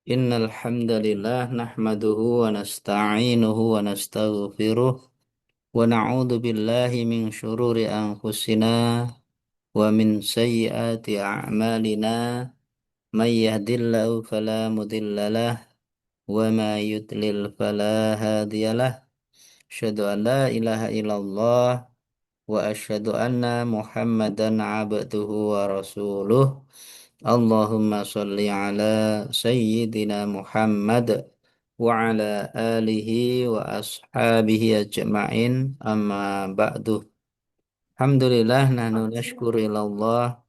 Innal hamdalillah nahmaduhu wa nasta'inuhu wa nastaghfiruh wa na'udzu billahi min shururi anfusina wa min sayyiati a'malina may yahdihillahu fala mudhillalah wa may yudlil fala hadiyalah asyhadu an la ilaha illallah wa asyhadu anna Muhammadan abduhu wa rasuluh. Allahumma sholli ala sayyidina Muhammad wa ala alihi wa ashabihi ajma'in amma ba'du. Alhamdulillah nahnu nashkuru ilallah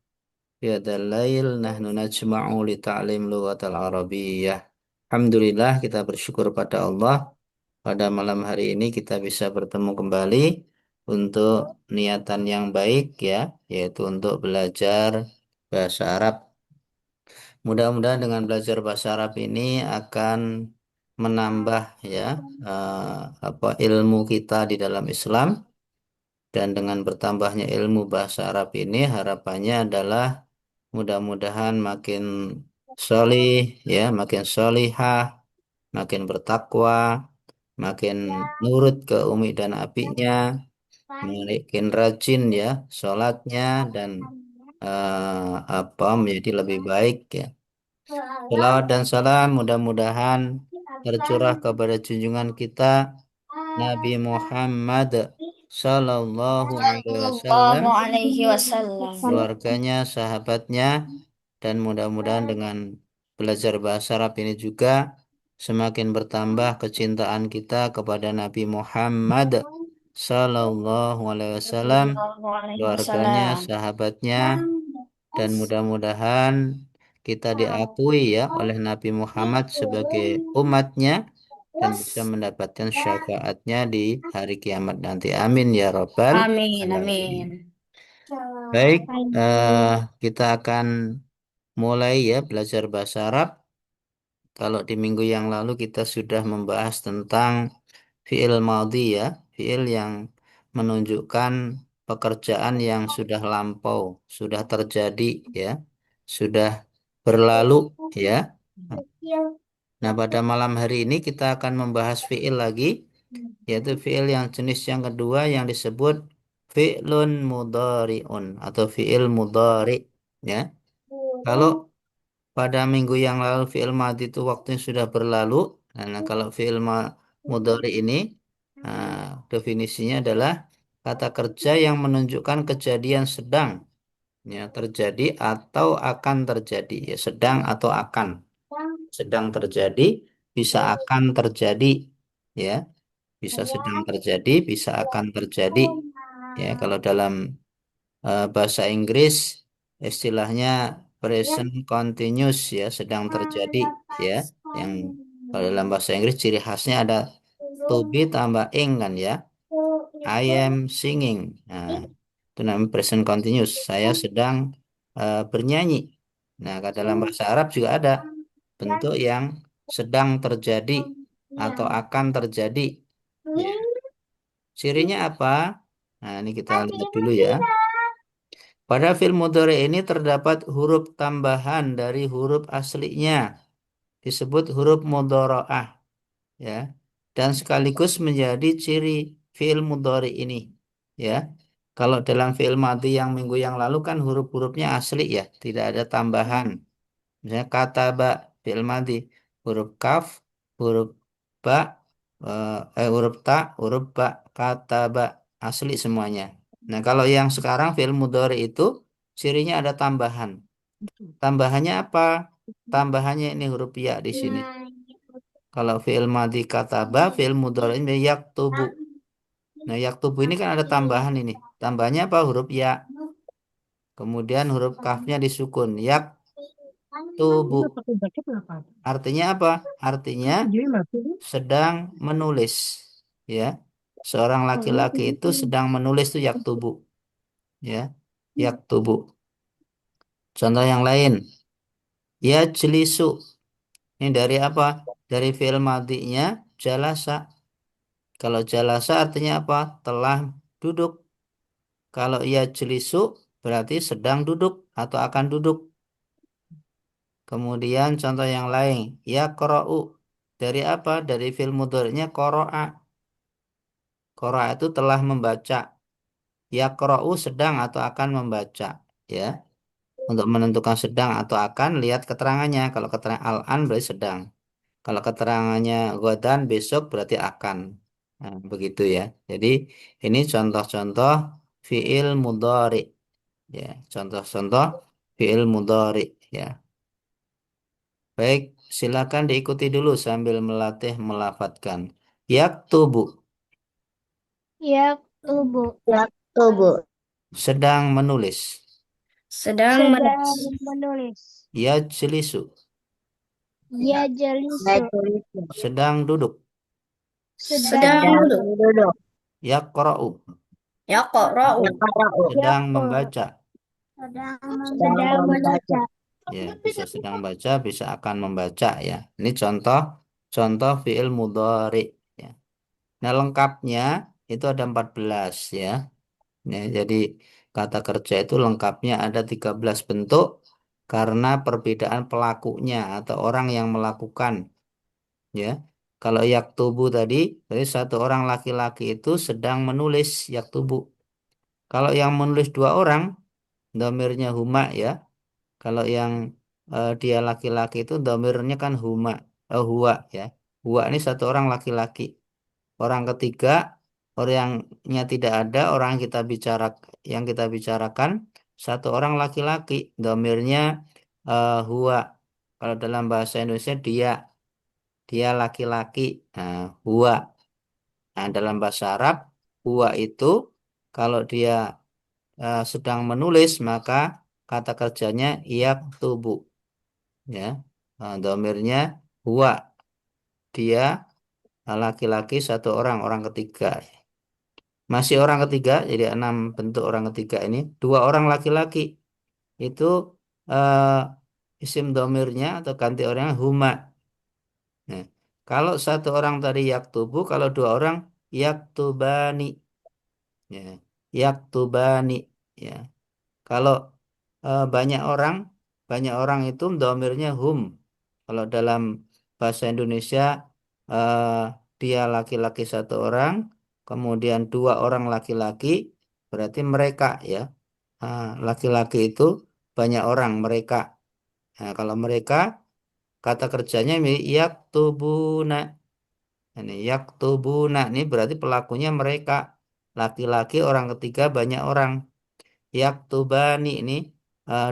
fi hadzal lail nahnu najma'u li ta'lim lughatal arabiyyah. Alhamdulillah kita bersyukur pada Allah pada malam hari ini kita bisa bertemu kembali untuk niatan yang baik ya, yaitu untuk belajar bahasa Arab. Mudah-mudahan dengan belajar bahasa Arab ini akan menambah ya ilmu kita di dalam Islam, dan dengan bertambahnya ilmu bahasa Arab ini harapannya adalah mudah-mudahan makin solih ya, makin solihah, makin bertakwa, makin nurut ke umi dan apinya, makin rajin ya sholatnya dan menjadi lebih baik ya. Selawat dan salam mudah-mudahan tercurah kepada junjungan kita Nabi Muhammad Sallallahu Alaihi Wasallam, Sallallahu alaihi wasallam. keluarganya, sahabatnya, dan mudah-mudahan dengan belajar bahasa Arab ini juga semakin bertambah kecintaan kita kepada Nabi Muhammad Sallallahu Alaihi Wasallam, Sallallahu alaihi keluarganya, wasallam. sahabatnya, dan mudah-mudahan kita diakui ya oleh Nabi Muhammad sebagai umatnya dan bisa mendapatkan syafaatnya di hari kiamat nanti. Amin ya Rabbal Amin, Alamin. amin. Baik, eh, kita akan mulai ya belajar bahasa Arab. Kalau di minggu yang lalu kita sudah membahas tentang fiil madhi ya, fiil yang menunjukkan pekerjaan yang sudah lampau, sudah terjadi ya, sudah berlalu ya. Nah, pada malam hari ini kita akan membahas fiil lagi, yaitu fiil yang jenis yang kedua yang disebut fi'lun mudhari'un atau fiil mudhari ya. Kalau pada minggu yang lalu fi'il madhi itu waktunya sudah berlalu. Nah, kalau mudhari ini nah, definisinya adalah kata kerja yang menunjukkan kejadian sedang ya terjadi atau akan terjadi ya, sedang atau akan. Sedang terjadi, bisa akan terjadi ya, bisa sedang terjadi, bisa akan terjadi ya. Kalau dalam bahasa Inggris istilahnya present continuous ya, sedang terjadi ya, yang kalau dalam bahasa Inggris ciri khasnya ada to be tambah ing kan ya, I am singing. Nah, itu namanya present continuous, saya sedang bernyanyi. Nah, kalau dalam bahasa Arab juga ada bentuk yang sedang terjadi atau akan terjadi ya. Cirinya apa? Nah, ini kita lihat dulu ya. Pada fi'il mudhari ini terdapat huruf tambahan dari huruf aslinya, disebut huruf mudharaah ya, dan sekaligus menjadi ciri fi'il mudhari ini ya. Kalau dalam fi'il madhi yang minggu yang lalu kan huruf-hurufnya asli ya, tidak ada tambahan. Misalnya kata ba fi'il madhi, huruf kaf, huruf ba, huruf ta, huruf ba, kata ba asli semuanya. Nah, kalau yang sekarang fi'il mudhari itu cirinya ada tambahan. Tambahannya apa? Tambahannya ini huruf ya di sini. Kalau fi'il madhi kata ba, fi'il mudhari ini yaktubu. Nah, yaktubu ini kan ada tambahan ini. Tambahnya apa? Huruf ya. Kemudian huruf kafnya disukun. Yaktubu. Artinya apa? Artinya sedang menulis. Ya. Seorang laki-laki itu sedang menulis itu yaktubu. Ya. Yaktubu. Contoh yang lain. Ya jelisu. Ini dari apa? Dari fi'il madhinya jalasa. Kalau jalasa artinya apa? Telah duduk. Kalau ia jelisu berarti sedang duduk atau akan duduk. Kemudian contoh yang lain, yaqra'u. Dari apa? Dari fi'il mudhari'nya qara'a. Qara'a itu telah membaca. Yaqra'u sedang atau akan membaca, ya. Untuk menentukan sedang atau akan, lihat keterangannya. Kalau keterangan al-an berarti sedang. Kalau keterangannya godan besok berarti akan. Nah, begitu ya. Jadi ini contoh-contoh fiil mudhari, ya. Contoh-contoh fiil mudhari, ya. Baik, silakan diikuti dulu sambil melatih melafadzkan. Yaktubu, Yaktubu. Yaktubu. sedang menulis. Sedang Sedang menulis. menulis. Yajlisu, Yajlisu. Yajlisu. sedang duduk. Sedang Sedang duduk. duduk. Yaqra'u, Yaqra'u. Yaqra'u. sedang membaca. Sedang membaca. Ya, bisa sedang baca, bisa akan membaca, ya. Ini contoh fiil mudhari, ya. Nah, lengkapnya itu ada 14, ya. Ya, jadi kata kerja itu lengkapnya ada 13 bentuk karena perbedaan pelakunya atau orang yang melakukan, ya. Kalau yaktubu tadi, dari satu orang laki-laki itu sedang menulis yaktubu. Kalau yang menulis dua orang, domirnya huma, ya. Kalau yang dia laki-laki itu domirnya kan huma, huwa, ya. Huwa ini satu orang laki-laki. Orang ketiga, orangnya tidak ada, orang yang kita bicarakan satu orang laki-laki, domirnya huwa. Kalau dalam bahasa Indonesia dia laki-laki, nah, huwa. Nah, dalam bahasa Arab, huwa itu kalau dia sedang menulis maka kata kerjanya yaktubu, ya. Domirnya huwa, dia laki-laki satu orang, orang ketiga. Masih orang ketiga, jadi 6 bentuk orang ketiga ini. Dua orang laki-laki itu isim domirnya atau ganti orangnya huma. Nah, kalau satu orang tadi yaktubu, kalau dua orang yaktubani, ya. Yaktubani, ya. Kalau banyak orang itu domirnya hum. Kalau dalam bahasa Indonesia eh, dia laki-laki satu orang, kemudian dua orang laki-laki, berarti mereka, ya. Laki-laki itu banyak orang mereka. Nah, kalau mereka kata kerjanya yaktubuna. Ini yaktubuna ini berarti pelakunya mereka. Laki-laki orang ketiga banyak orang. Yaktubani ini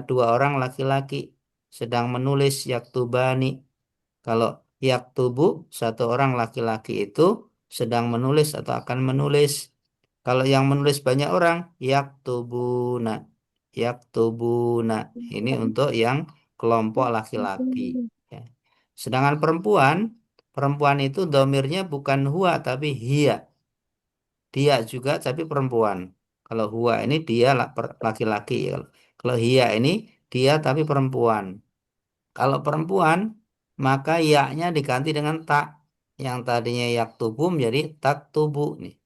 dua orang laki-laki sedang menulis yaktubani. Kalau yaktubu satu orang laki-laki itu sedang menulis atau akan menulis. Kalau yang menulis banyak orang yaktubuna. Yaktubuna ini untuk yang kelompok laki-laki, ya. Sedangkan perempuan itu domirnya bukan huwa tapi hia. Dia juga tapi perempuan. Kalau huwa ini dia laki-laki, ya. Kalau hia ini dia tapi perempuan. Kalau perempuan maka ya-nya diganti dengan tak. Yang tadinya yak tubuh menjadi tak tubuh nih.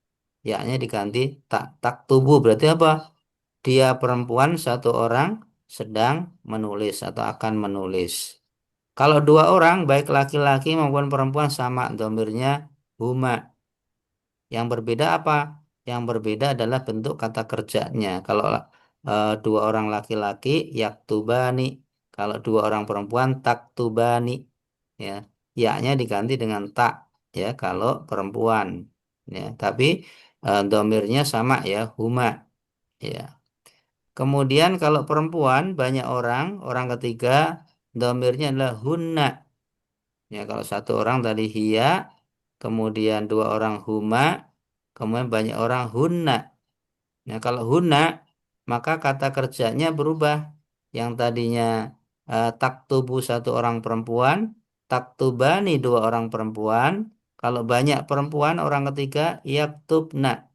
Ya-nya diganti tak tubuh berarti apa? Dia perempuan satu orang sedang menulis atau akan menulis. Kalau dua orang baik laki-laki maupun perempuan sama domirnya huma. Yang berbeda apa? Yang berbeda adalah bentuk kata kerjanya. Kalau dua orang laki-laki yaktubani, kalau dua orang perempuan taktubani, ya. Ya-nya diganti dengan tak, ya, kalau perempuan, ya. Tapi domirnya sama, ya, huma, ya. Kemudian kalau perempuan banyak orang, orang ketiga domirnya adalah hunna. Ya, kalau satu orang tadi hia, kemudian dua orang huma, kemudian banyak orang hunna. Nah, kalau hunna, maka kata kerjanya berubah. Yang tadinya taktubu satu orang perempuan, taktubani dua orang perempuan. Kalau banyak perempuan, orang ketiga yaktubna.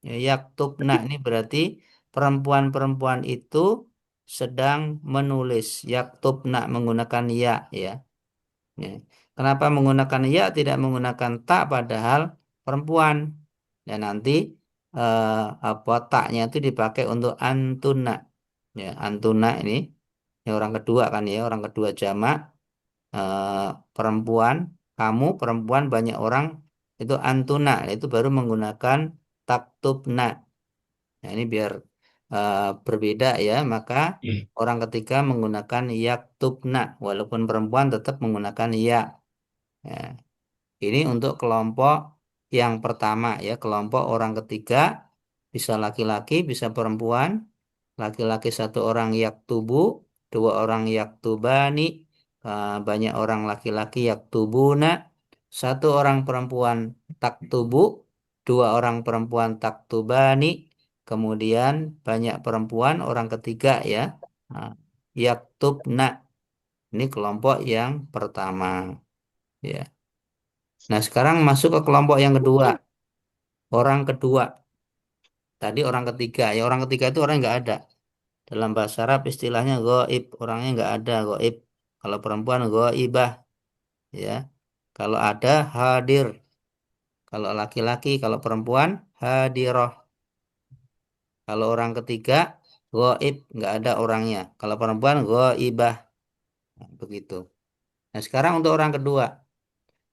Ya, yaktubna ini berarti perempuan-perempuan itu sedang menulis. Yaktubna menggunakan ya, ya. Ya. Kenapa menggunakan ya tidak menggunakan tak padahal perempuan? Dan nanti apa taknya itu dipakai untuk antuna. Ya, antuna ini Ya, orang kedua kan ya, orang kedua jamak eh, perempuan, kamu perempuan banyak orang itu antuna, itu baru menggunakan taktubna. Nah, ini biar berbeda ya, maka orang ketiga menggunakan yaktubna, walaupun perempuan tetap menggunakan ya. Ya, ini untuk kelompok yang pertama ya, kelompok orang ketiga bisa laki-laki, bisa perempuan. Laki-laki satu orang yaktubu, dua orang yaktubani, banyak orang laki-laki yaktubuna, satu orang perempuan taktubu, dua orang perempuan taktubani, kemudian banyak perempuan orang ketiga ya, nah, yaktubna. Ini kelompok yang pertama ya. Nah, sekarang masuk ke kelompok yang kedua. Orang kedua. Tadi orang ketiga. Ya, orang ketiga itu orang yang nggak ada. Dalam bahasa Arab istilahnya goib. Orangnya nggak ada, goib. Kalau perempuan goibah. Ya. Kalau ada, hadir. Kalau laki-laki, kalau perempuan, hadiroh. Kalau orang ketiga, goib. Nggak ada orangnya. Kalau perempuan, goibah. Nah, begitu. Nah, sekarang untuk orang kedua.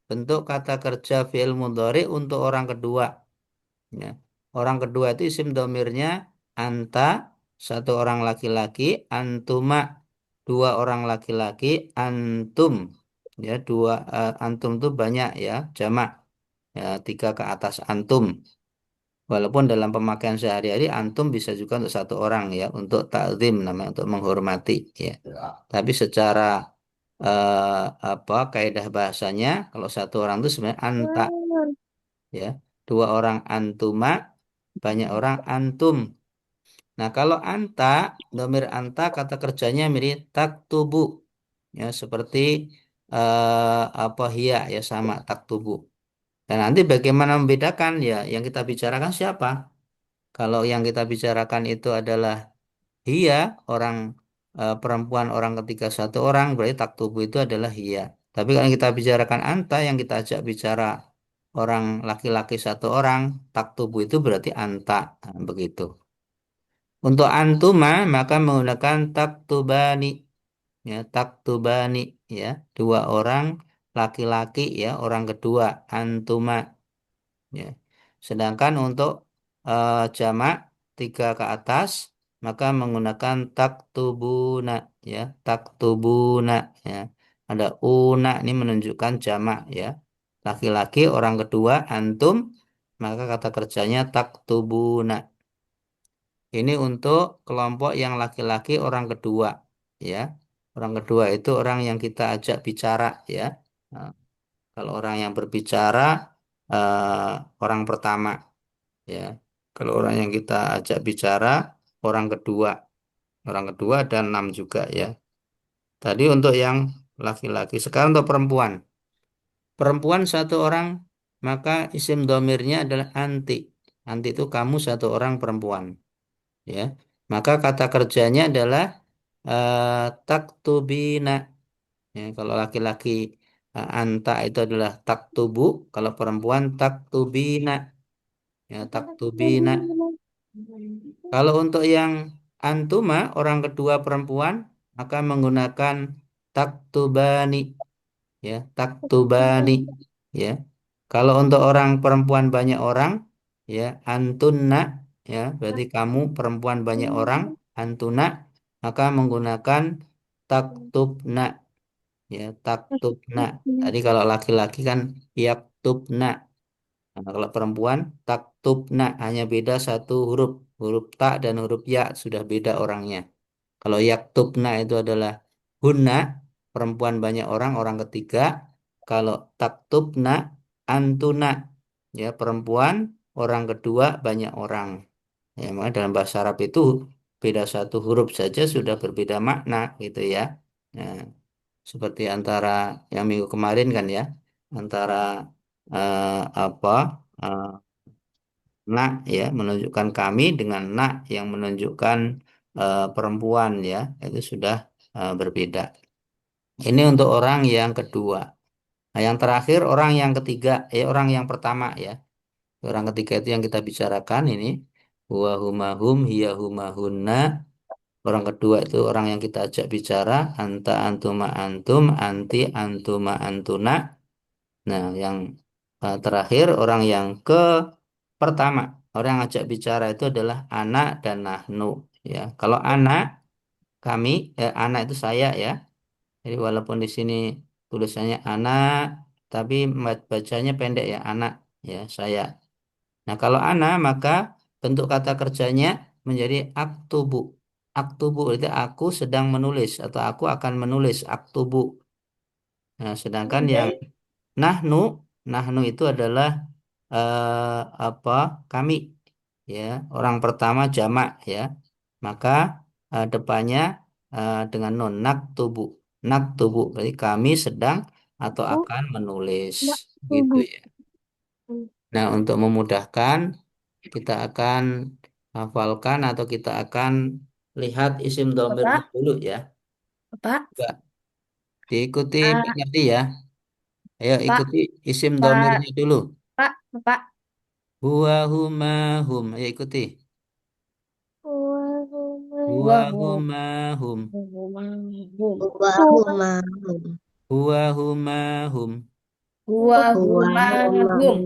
Bentuk kata kerja fi'il mudhari untuk orang kedua. Ya. Orang kedua itu isim domirnya anta, satu orang laki-laki, antuma, dua orang laki-laki, antum. Ya, antum itu banyak ya, jamak. Ya, tiga ke atas antum. Walaupun dalam pemakaian sehari-hari antum bisa juga untuk satu orang ya, untuk takzim namanya untuk menghormati ya. Tapi secara kaidah bahasanya kalau satu orang itu sebenarnya anta ya. Dua orang antuma, banyak orang antum. Nah, kalau anta, domir anta kata kerjanya mirip taktubu. Ya, seperti hiya ya sama taktubu. Dan nanti bagaimana membedakan ya yang kita bicarakan siapa? Kalau yang kita bicarakan itu adalah hiya, orang perempuan orang ketiga satu orang, berarti taktubu itu adalah hiya. Tapi kalau kita bicarakan anta, yang kita ajak bicara orang laki-laki satu orang, taktubu itu berarti anta. Nah, begitu. Untuk antuma maka menggunakan taktubani ya taktubani ya dua orang laki-laki ya orang kedua antuma ya. Sedangkan untuk jamak tiga ke atas maka menggunakan taktubuna ya taktubuna ya. Ada una ini menunjukkan jamak ya. Laki-laki orang kedua antum maka kata kerjanya taktubuna. Ini untuk kelompok yang laki-laki orang kedua, ya. Orang kedua itu orang yang kita ajak bicara, ya. Nah, kalau orang yang berbicara, orang pertama, ya. Kalau orang yang kita ajak bicara, orang kedua dan enam juga, ya. Tadi untuk yang laki-laki. Sekarang untuk perempuan. Perempuan satu orang, maka isim domirnya adalah anti. Anti itu kamu satu orang perempuan. Ya, maka kata kerjanya adalah taktubina. Ya, kalau laki-laki anta itu adalah taktubu, kalau perempuan taktubina. Ya, taktubina. Kalau untuk yang antuma, orang kedua perempuan, maka menggunakan taktubani. Ya, taktubani. Ya, kalau untuk orang perempuan banyak orang, ya antunna, ya berarti kamu perempuan banyak orang, antuna, maka menggunakan taktubna, ya taktubna. Tadi kalau laki-laki kan yaktubna. Nah, kalau perempuan taktubna hanya beda satu huruf, huruf ta dan huruf ya sudah beda orangnya. Kalau yaktubna itu adalah hunna, perempuan banyak orang, orang ketiga. Kalau taktubna, antuna, ya perempuan, orang kedua banyak orang. Ya, maka dalam bahasa Arab itu beda satu huruf saja sudah berbeda makna gitu ya. Nah, seperti antara yang minggu kemarin kan ya, antara apa eh, nak ya menunjukkan kami dengan nak yang menunjukkan perempuan ya itu sudah berbeda. Ini untuk orang yang kedua. Nah, yang terakhir orang yang ketiga, orang yang pertama ya. Orang ketiga itu yang kita bicarakan ini. Huwa huma hum, hiya huma hunna, Orang kedua itu orang yang kita ajak bicara, anta antuma antum, anti antuma antuna. Nah, yang terakhir orang yang ke pertama, orang yang ajak bicara itu adalah anak dan nahnu. Ya, kalau anak kami, anak itu saya ya. Jadi walaupun di sini tulisannya anak, tapi bacanya pendek ya, anak ya saya. Nah, kalau ana maka bentuk kata kerjanya menjadi aktubu. Aktubu itu aku sedang menulis atau aku akan menulis aktubu. Nah, sedangkan yang nahnu, nahnu itu adalah apa? Kami ya, orang pertama jamak ya. Maka depannya dengan non naktubu. Naktubu berarti kami sedang atau Aku akan menulis nggak gitu tubuh. ya. Nah, untuk memudahkan kita akan hafalkan atau kita akan lihat isim domirnya Bapak, dulu ya. Bapak, Coba diikuti Pak ah, Ngerti ya. Ayo Pak, ikuti isim Pak, domirnya dulu. Pak, Bapak. Huwa huma hum. Ayo ikuti. Huwa Wah, wah, huma hum. Wahumahum. Huwa huma hum. Wahumahum. Wahumahum.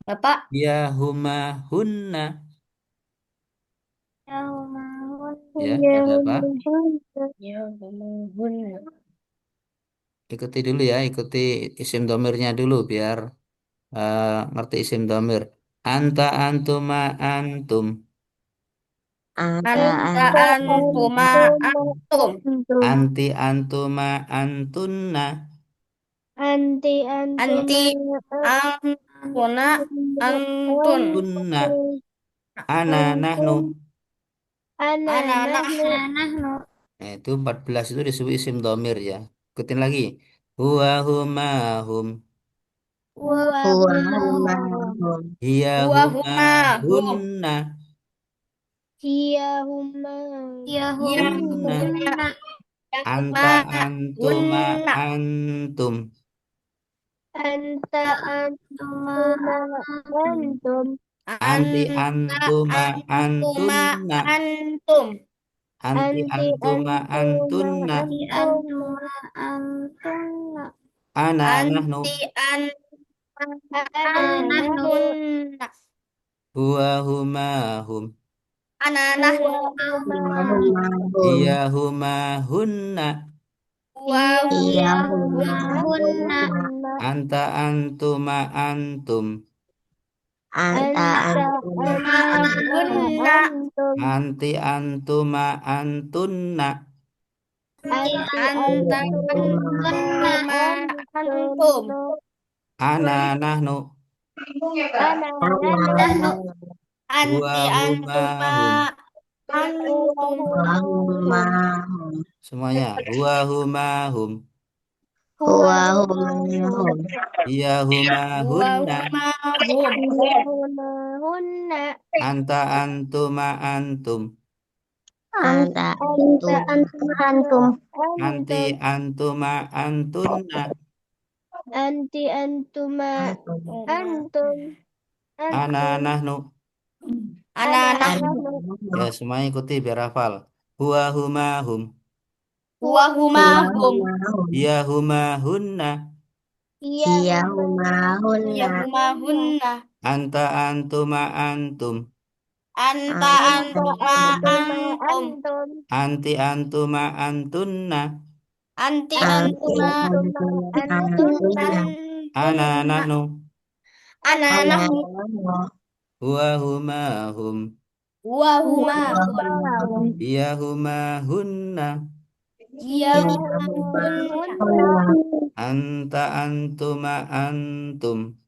Bapak, Ya huma hunna. Ya, ada apa? ya, humahun. Ikuti dulu ya, ikuti isim domirnya dulu biar ngerti isim domir. Anta antuma antum. Anta Anta anta antuma antum. antum. Anti antuma antunna. Anti Anti antuma antuna antun. Tunna. antum. Ana nahnu. Antum. Ana Anak-anak. nahnu. Nah, itu 14 itu disebut isim domir ya. Ikutin lagi. Huwa huma hum. Wahumahum. Hiya huma Wahumahum. hunna. Hiyahuma. Ya Hunna. huma. Ya Anta huma. antuma Hunna. antum. Anta antuma antum. Anti Anta antuma antuma antunna. antum. Anti Anti antuma antuma antunna. antum. Antuna. Ana nahnu. Anti antuma Ana nahnu. antunna. Huwa huma hum. Anak nahnu. Wahumahum. Hiya huma hunna. Wahumahunna. Hiyahumahunna. Anta antuma antum. Anta antuma Mahunna. antum. Anti antuma antunna. Anti Anta antuma antuma antum. antum. Ana nahnu. Ana nahnu. Huwa Anti huma antuma hum. antum. Wahumahum. Semuanya. Huwa huma hum. Wahumahum. Hiya huma hunna. Wahumahum. Hiyahumahunna. Anta antuma antum. Anta antum. Anti Antum. antuma antunna. Anti antuma antum. Ana Antum. nahnu. Ana Anak-anak. nahnu. Ya, semuanya ikuti biar hafal. Huwa huma hum. Wahumahum. Hiya huma hunna. Hiyahumahunna. Yahumahunna. Anta antuma antum. Anta Anta antuma antuma antum. antum. Anti antuma antunna. Anti Anti antuma antuma antunna. Ana antunna. nahnu. Ana Anak-anak. nahnu. Huwa huma hum. Wahumahum. Hiyahumahum. Hiya huma hunna. Yahumahunna. Hiyahumahunna. Anta antuma antum.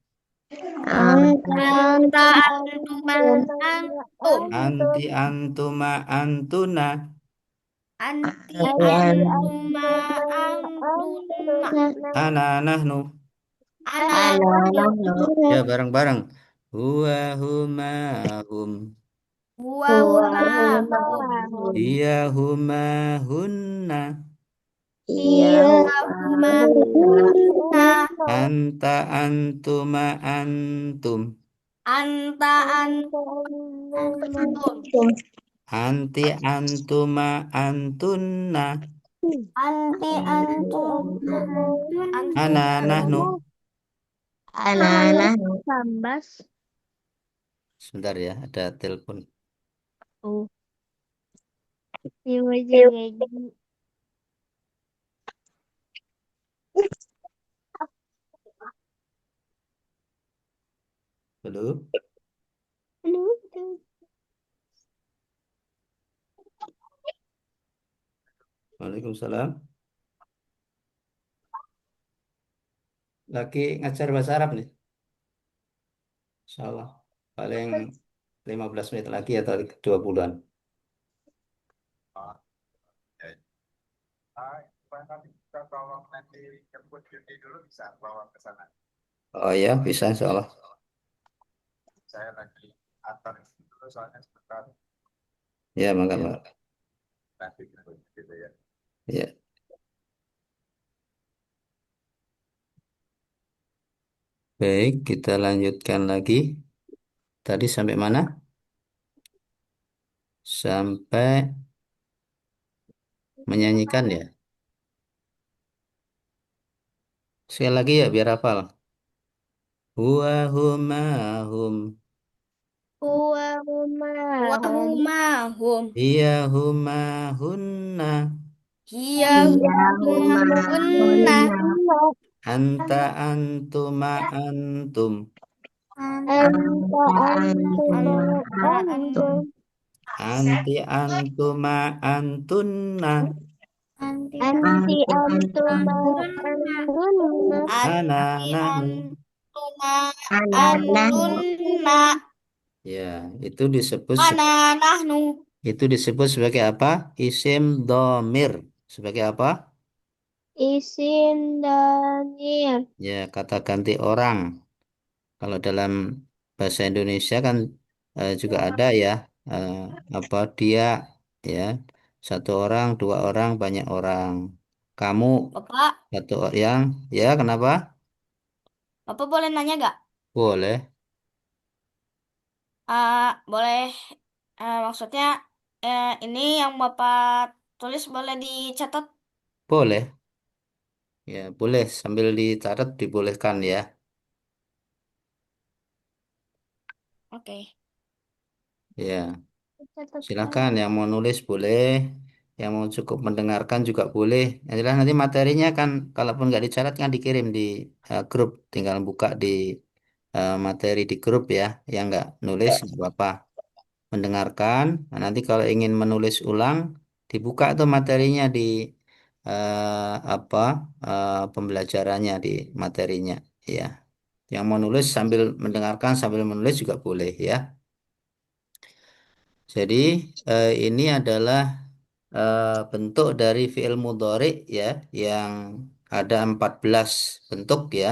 Anta Anta antuma antuma antum. Anti antum. antuma antuna. Anti Anti antuma antuma antunna. antunna. Ana nahnu. Anak. Ana nahnu. Ya, bareng-bareng. Huwa huma hum. Wahumahum. Hiyahumahum. Hiya huma hunna. Hiyahumahunna. Wahumahunna. Anta antuma antum. Anta antum. Anti antuma antunna. Anti antum. Ana Antum. nahnu. Anak-anak tambas. Sebentar ya, ada telepon. Oh, iya jadi. Halo, Waalaikumsalam. Lagi ngajar bahasa Arab nih. Insyaallah. Paling 15 menit lagi atau 20-an. Oh ya, bisa insyaallah. Ya, mangga, mangga. Ya. Baik, kita lanjutkan lagi. Tadi sampai mana? Sampai menyanyikan ya. Sekali lagi ya biar hafal. Huwa huma hum. Huwa Wahu humahum. mahum. Hiya huma hunna. Hiya Iya huma hunna. humahum. Anta antuma antum. Anta antuma Anta antum. Anti antuma antunna. anti Anti antuma antunna. antunna. Ana Anti nahnu. antuma Anak-anak antunna. Ya, itu disebut Ana nahnu. itu disebut sebagai apa? Isim domir. Sebagai apa? isim damir. Ya, kata ganti orang. Kalau dalam bahasa Indonesia kan juga ada ya eh, apa dia ya satu orang, dua orang, banyak orang. Kamu Bapak, satu yang ya kenapa? Bapak boleh nanya gak? Boleh, Boleh, maksudnya ini yang Bapak tulis boleh dicatat? boleh. Ya, boleh sambil dicatat dibolehkan ya. Oke. Ya. Catatkan. Silakan yang mau nulis boleh, yang mau cukup mendengarkan juga boleh. Yang jelas nanti materinya kan, kalaupun nggak dicatat kan dikirim di grup, tinggal buka di materi di grup ya. Yang nggak nulis nggak apa-apa, mendengarkan. Nah, nanti kalau ingin menulis ulang, dibuka tuh materinya di apa pembelajarannya di materinya, ya. Yang mau nulis sambil mendengarkan sambil menulis juga boleh ya. Jadi ini adalah bentuk dari fiil mudhari ya yang ada 14 bentuk ya.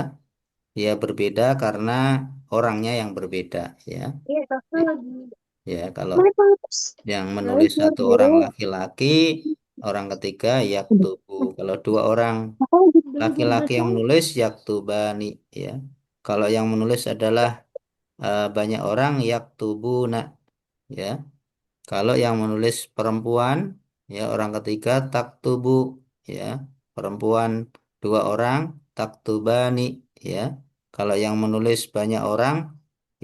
Ya berbeda karena orangnya yang berbeda ya. Iya, satu lagi. Ya kalau Kenapa? yang menulis Belajar satu orang dulu. laki-laki, orang ketiga yaktubu. Kalau dua orang Aku lagi belajar laki-laki bahasa yang Arab. menulis yaktubani ya. Kalau yang menulis adalah banyak orang yaktubuna ya. Kalau yang menulis perempuan, ya orang ketiga taktubu, ya perempuan dua orang taktubani, ya. Kalau yang menulis banyak orang,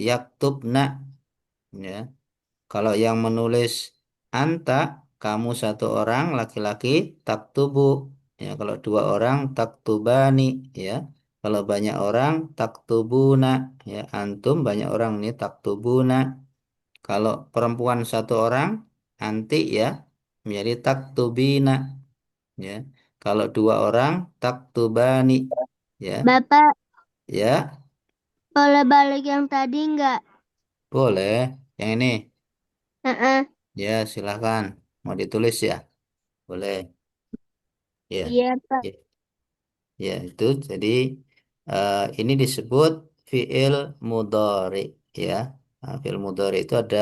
yaktubna, ya. Kalau yang menulis anta, kamu satu orang laki-laki taktubu, ya. Kalau dua orang taktubani, ya. Kalau banyak orang taktubuna, ya. Antum banyak orang ini taktubuna. Kalau perempuan satu orang, anti ya, menjadi taktubina, ya. Kalau dua orang, taktubani, ya. Bapak, Ya, boleh balik yang tadi nggak? boleh. Yang ini, Heeh. ya silahkan. Mau ditulis ya, boleh. Ya, Iya, Pak. ya, ya itu. Jadi ini disebut fiil mudhari, ya. Nah, fiil mudhari itu ada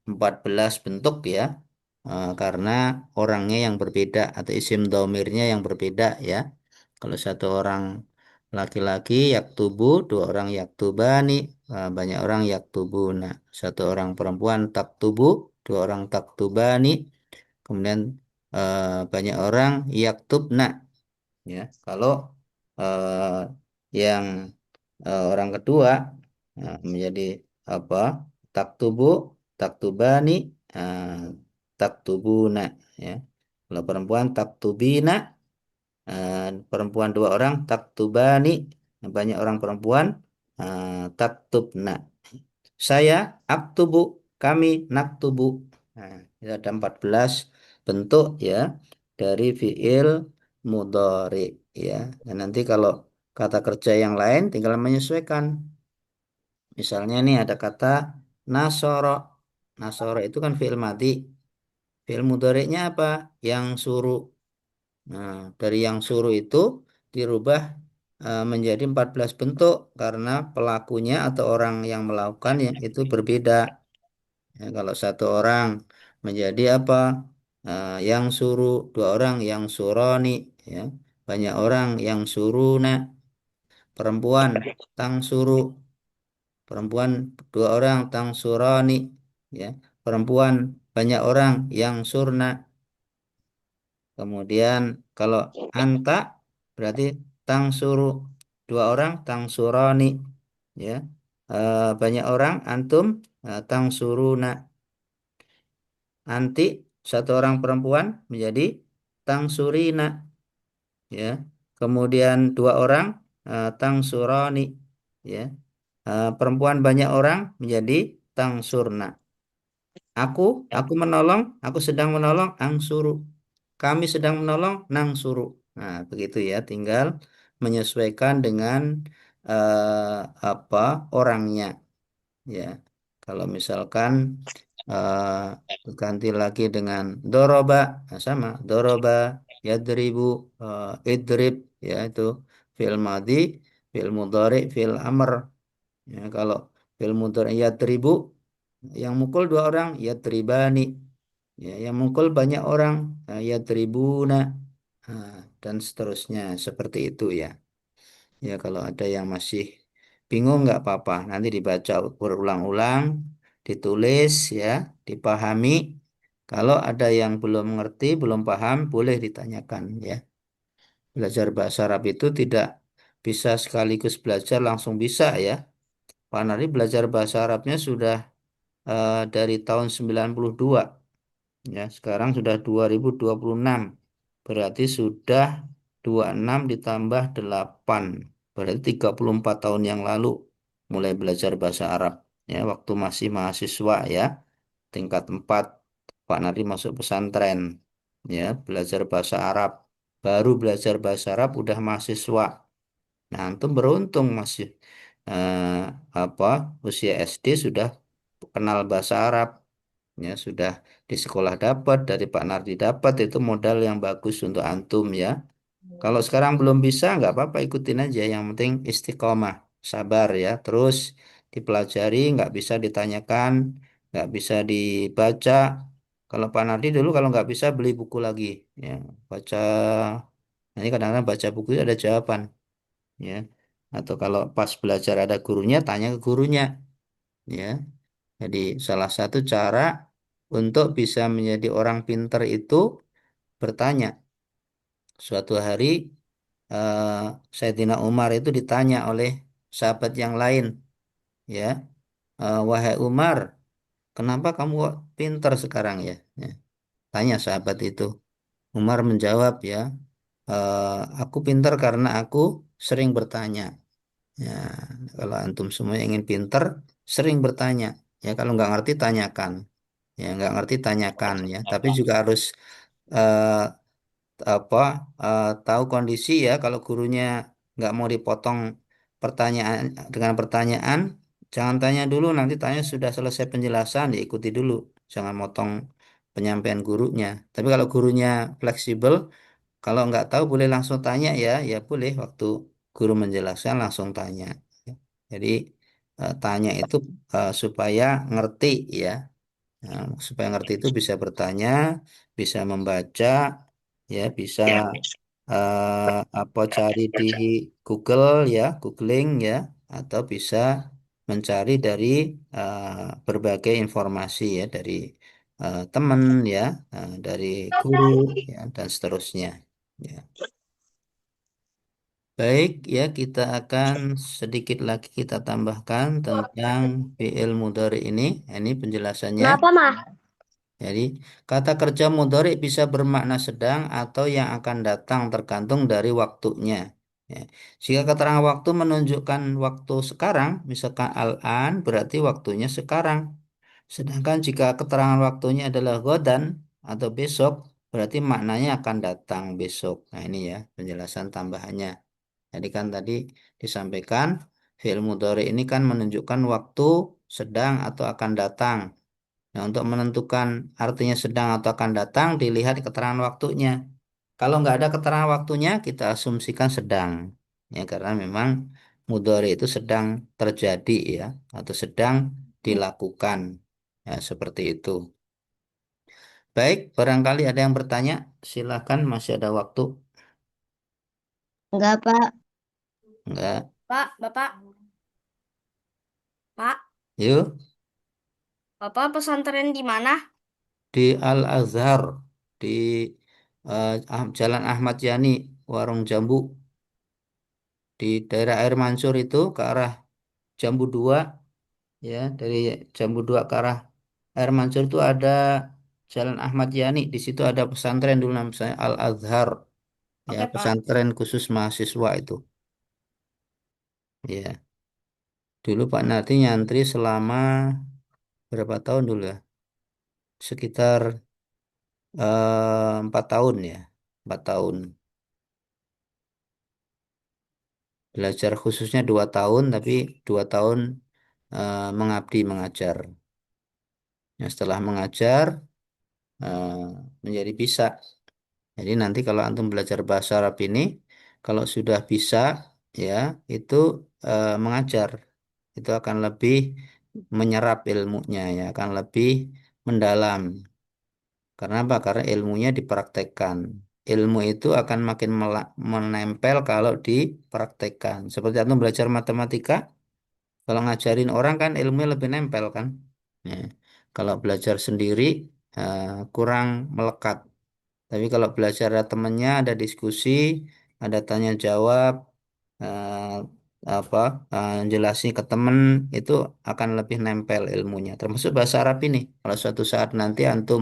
14 bentuk ya. Karena orangnya yang berbeda atau isim domirnya yang berbeda ya. Kalau satu orang laki-laki yaktubu, dua orang yaktubani, banyak orang yaktubuna. Satu orang perempuan taktubu, dua orang taktubani, kemudian banyak orang yaktubna. Ya, kalau eh, yang orang kedua menjadi apa? Taktubu, taktubani, eh, taktubuna. Ya, kalau perempuan taktubina, perempuan dua orang taktubani, banyak orang perempuan taktubna. Saya aktubu, kami naktubu. Nah, ini ada 14 bentuk ya dari fiil mudhari ya. Dan nanti kalau kata kerja yang lain tinggal menyesuaikan. Misalnya nih ada kata nasoro. Nasoro itu kan fiil mati. Fiil mudhari'nya apa? Yang suruh. Nah, dari yang suruh itu dirubah menjadi 14 bentuk karena pelakunya atau orang yang melakukan yang itu berbeda. Ya, kalau satu orang menjadi apa? Yang suruh, dua orang yang suroni, ya. Banyak orang yang suruna, perempuan tang suruh, perempuan dua orang tang suroni, ya. Perempuan banyak orang yang surna. Kemudian kalau anta berarti tang suruh, dua orang tang suroni, ya. Banyak orang antum tang suruna. Nanti satu orang perempuan menjadi tang surina, ya. Kemudian dua orang tang suroni, ya. Perempuan banyak orang menjadi tang surna. Aku, aku menolong, aku sedang menolong, ang suru. Kami sedang menolong, nang suru. Nah, begitu ya. Tinggal menyesuaikan dengan apa orangnya. Ya, kalau misalkan ganti lagi dengan doroba, nah sama doroba, yadribu, idrib, ya itu fi'il madhi, fi'il mudhari, fi'il amr. Ya, kalau fi'il mudhari yadribu, yang mukul dua orang, yadribani. Ya, yang mukul banyak orang, yadribuna. Nah, dan seterusnya seperti itu ya. Ya, kalau ada yang masih bingung nggak apa-apa. Nanti dibaca berulang-ulang, ditulis ya, dipahami. Kalau ada yang belum ngerti, belum paham, boleh ditanyakan ya. Belajar bahasa Arab itu tidak bisa sekaligus belajar langsung bisa ya. Pak Nari belajar bahasa Arabnya sudah dari tahun 92 ya. Sekarang sudah 2026. Berarti sudah 26 ditambah 8. Berarti 34 tahun yang lalu mulai belajar bahasa Arab. Ya, waktu masih mahasiswa ya. Tingkat 4 Pak Nari masuk pesantren. Ya, belajar bahasa Arab. Baru belajar bahasa Arab udah mahasiswa. Nah, antum beruntung masih eh, apa usia SD sudah kenal bahasa Arab. Ya, sudah di sekolah dapat, dari Pak Nardi dapat, itu modal yang bagus untuk antum ya. Kalau sekarang belum bisa, nggak apa-apa, ikutin aja. Yang penting istiqomah, sabar ya. Terus dipelajari, nggak bisa ditanyakan, nggak bisa dibaca. Kalau Pak Nardi dulu kalau nggak bisa beli buku lagi, ya baca. Nanti kadang-kadang baca buku itu ada jawaban, ya. Atau kalau pas belajar ada gurunya, tanya ke gurunya, ya. Jadi salah satu cara untuk bisa menjadi orang pinter itu bertanya. Suatu hari eh, Sayyidina Umar itu ditanya oleh sahabat yang lain, ya, wahai Umar, kenapa kamu kok pinter sekarang ya? Ya, tanya sahabat itu. Umar menjawab ya, aku pinter karena aku sering bertanya. Ya, kalau antum semua ingin pinter, sering bertanya. Ya, kalau nggak ngerti tanyakan. Ya, nggak ngerti tanyakan ya. Tapi juga harus eh, apa tahu kondisi ya. Kalau gurunya nggak mau dipotong pertanyaan dengan pertanyaan, jangan tanya dulu. Nanti tanya sudah selesai penjelasan, diikuti dulu. Jangan motong penyampaian gurunya. Tapi kalau gurunya fleksibel, kalau nggak tahu boleh langsung tanya ya. Ya boleh waktu guru menjelaskan langsung tanya. Jadi tanya itu supaya ngerti ya. Nah, supaya ngerti itu bisa bertanya, bisa membaca, ya bisa apa cari di Google ya, googling ya, atau bisa mencari dari berbagai informasi ya dari teman ya, dari guru ya dan seterusnya. Ya. Baik ya, kita akan sedikit lagi kita tambahkan tentang fi'il mudhari ini. Ini penjelasannya. Kenapa, Mah? Jadi, kata kerja mudhari bisa bermakna sedang atau yang akan datang tergantung dari waktunya. Ya. Jika keterangan waktu menunjukkan waktu sekarang, misalkan al-an berarti waktunya sekarang. Sedangkan jika keterangan waktunya adalah godan atau besok, berarti maknanya akan datang besok. Nah, ini ya penjelasan tambahannya. Jadi kan tadi disampaikan fi'il mudhari ini kan menunjukkan waktu sedang atau akan datang. Nah, untuk menentukan artinya sedang atau akan datang, dilihat keterangan waktunya. Kalau nggak ada keterangan waktunya, kita asumsikan sedang. Ya, karena memang mudhari itu sedang terjadi ya, atau sedang dilakukan. Ya, seperti itu. Baik, barangkali ada yang bertanya, silakan masih ada waktu. Enggak, Pak. Enggak. Bapak, Pak, Yuk, Bapak pesantren di mana? di Al-Azhar, di Jalan Ahmad Yani, Warung Jambu, di daerah Air Mansur itu ke arah Jambu 2 ya, dari Jambu 2 ke arah Air Mansur itu ada Jalan Ahmad Yani, di situ ada pesantren dulu namanya Al-Azhar ya, Oke, Pak. pesantren khusus mahasiswa itu ya. Dulu Pak Nardi nyantri selama berapa tahun dulu ya, sekitar 4 tahun ya, 4 tahun. Belajar khususnya 2 tahun, tapi 2 tahun mengabdi mengajar. Nah, setelah mengajar eh, menjadi bisa. Jadi nanti kalau antum belajar bahasa Arab ini, kalau sudah bisa ya itu mengajar, itu akan lebih menyerap ilmunya ya, akan lebih mendalam. Karena apa? Karena ilmunya dipraktekkan. Ilmu itu akan makin menempel kalau dipraktekkan. Seperti antum belajar matematika, kalau ngajarin orang kan ilmunya lebih nempel kan. Ya. Kalau belajar sendiri eh, kurang melekat. Tapi kalau belajar ada temennya, ada diskusi, ada tanya jawab, eh, apa, jelasin ke temen itu akan lebih nempel ilmunya. Termasuk bahasa Arab ini. Kalau suatu saat nanti antum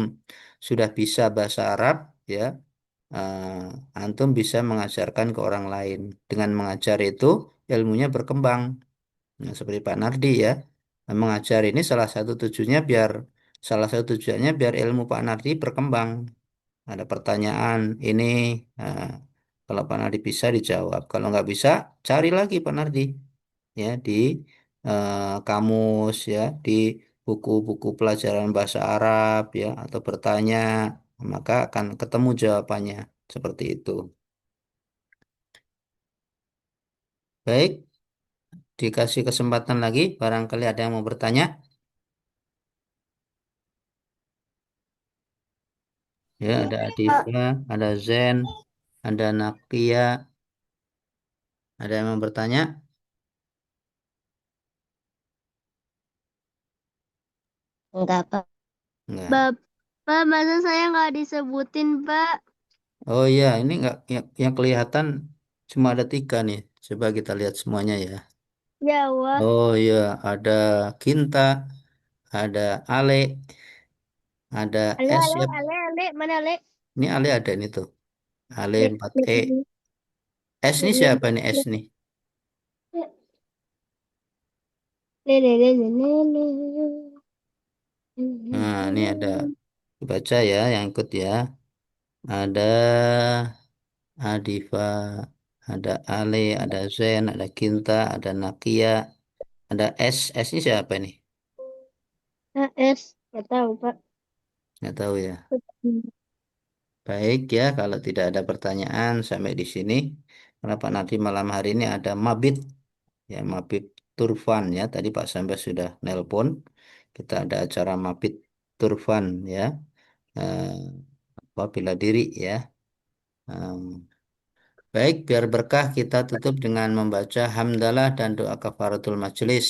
sudah bisa bahasa Arab, ya, antum bisa mengajarkan ke orang lain. Dengan mengajar itu ilmunya berkembang. Nah, seperti Pak Nardi ya, mengajar ini salah satu tujuannya biar ilmu Pak Nardi berkembang. Ada pertanyaan ini, eh, kalau Pak Nardi bisa dijawab. Kalau nggak bisa, cari lagi Pak Nardi ya di kamus ya, di buku-buku pelajaran bahasa Arab ya, atau bertanya, maka akan ketemu jawabannya seperti itu. Baik, dikasih kesempatan lagi, barangkali ada yang mau bertanya. Ya, ada Adifa, ada Zen, ada Nakia, ada yang mau bertanya? Enggak, Pak. Enggak. Bapak, masa saya nggak disebutin, Pak? Oh iya, ini enggak yang kelihatan cuma ada 3 nih. Coba kita lihat semuanya ya. Jawab. Oh iya, ada Kinta, ada Ale, ada Ale, S ale, ya. ale, ale. Mana ale? Ini Ale ada ini tuh. Ale Le, 4E. le, S le, ini le, siapa nih S nih? le, le, le, le, le, Nah, ini ada le. dibaca ya yang ikut ya. Ada Adifa, ada Ale, ada Zen, ada Kinta, ada Nakia, ada S. S ini siapa nih? AS. Nggak tahu, Pak. Nggak tahu ya. Baik ya, kalau tidak ada pertanyaan sampai di sini. Kenapa nanti malam hari ini ada Mabit, ya Mabit Turfan ya. Tadi Pak Sampai sudah nelpon. Kita ada acara Mabit Turfan ya. Eh, Apabila diri ya. Em, Baik, biar berkah kita tutup dengan membaca hamdalah dan doa kafaratul majelis.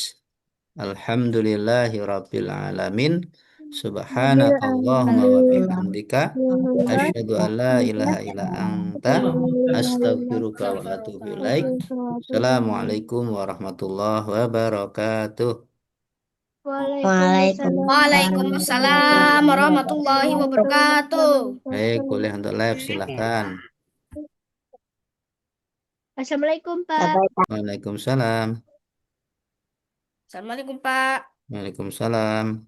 Alhamdulillahi rabbil alamin. Subhanakallahumma wa bihamdika Alhamdulillah. asyhadu an la ilaha illa anta astaghfiruka wa atubu ilaik. Assalamualaikum warahmatullahi wabarakatuh. Waalaikumsalam Waalaikumsalam warahmatullahi wabarakatuh. Baik, boleh untuk live silahkan. Assalamualaikum, Pak. Waalaikumsalam. Assalamualaikum, Pak. Waalaikumsalam.